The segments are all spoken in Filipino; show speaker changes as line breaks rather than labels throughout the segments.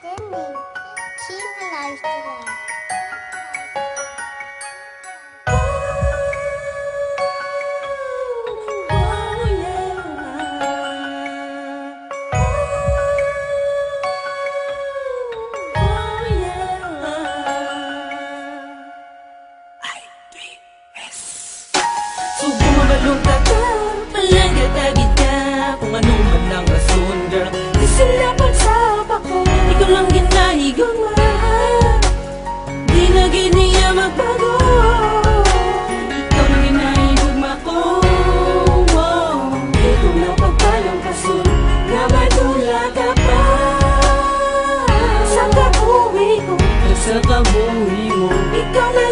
Standing, keep alive today.
Subong mabalunta ka, malanggat-agit ka. Kung ano man ang rason, girl, di sila pagsapa ko. Ikaw lang ginahigong mahal, di na giniya magbago. Ikaw lang ginahigong ako. Di ko napagpalang kasun, na madula ka pa. Sa kabuhi ko, sa kabuhi mo, ikaw lang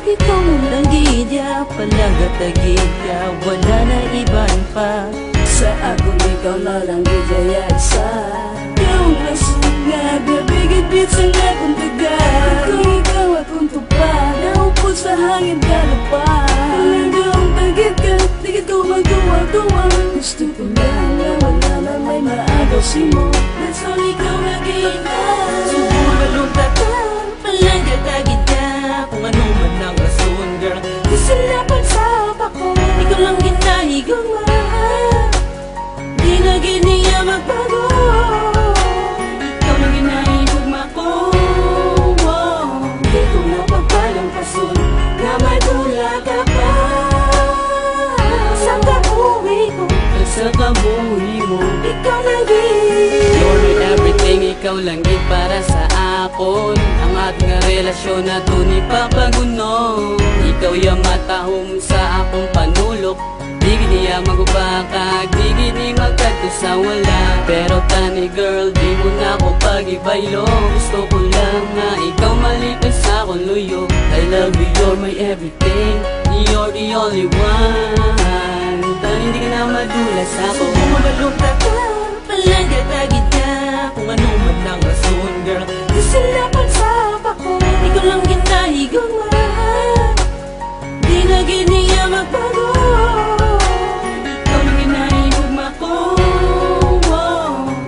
ikaw lang gidya, palanggat-agidya, wala na iban pa.
Sa akong ikaw na lang gidya isa. Ikaw lang sunga, bibigit-bit sa akong taga. Ikaw akong tupa, naupod sa hangin ka na pa. Talagang tagit ka, di ka magawa-gawa. Gusto ko lang na wala na may maagaw si mo. That's all ikaw na gidya.
Subong mabalunta ka, palanggat-agidya. Kung ano man ang rason, girl, di sila pagsapa ko. Ikaw lang ginahigong mahal, di na giniya magbago. Ikaw lang ginahigong ako.
Di ko napagpalang kasun, na madula ka pa.
Sa kabuhi ko, sa kabuhi mo,
Ikaw lang
you're my everything, ikaw lang gid para sa akon. Ang ating nga relasyon na to ni papaguno. Ikaw yung matahom sa akong panulok. Di giniya magubakag, di gini magkadto sa wala. Pero tani girl, di mo na ako pag-ibaylo. Gusto ko lang nga ikaw malipit sa akong luyo. I love you, you're my everything, you're the only one. Tani hindi ka na madulas ako. Kung mabalunta ka, palanggat-agit ka. Kung ano man ang rason, girl, di sila pagsapa ko. Ikaw lang ginahigong mahal, di na giniya magbago. Ikaw lang ginahigong ako.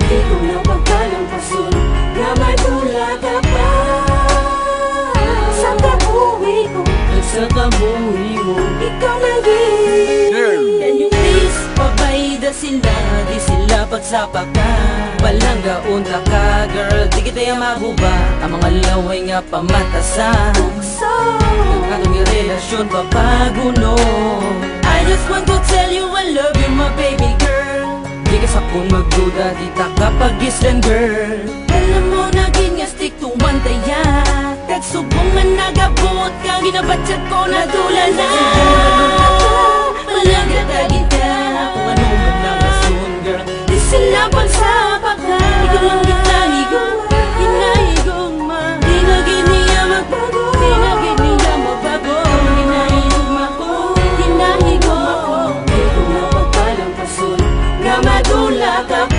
Di ko napagpalang kasun, na madula ka pa.
Sa kabuhi ko, sa kabuhi mo,
Ikaw lang
can you please pabayda sila, di sila pagsapa ka. Palangga unta ka, girl, di kita yung maguba. Ang mga laway nga pamatasan, ang atong relasyon papaguno. I just want to tell you I love you, my baby girl. Di ka sa kung magduda, di ta kapag islan, girl. Alam mo na nga stick to one taya. Kagsubong nga nagabot ka, ginabatsyat ko na tulala. Malanggat-agit ka, kung ano man ang rason, girl, di sila pagsapa ka. Ikaw lang ginahigong, ginahigong ma. Di na giniya magbago, di na giniya magbago. Ginahigong ako, ginahigong ako.
Di ko napagpalang kasun,
Na madula ka pa.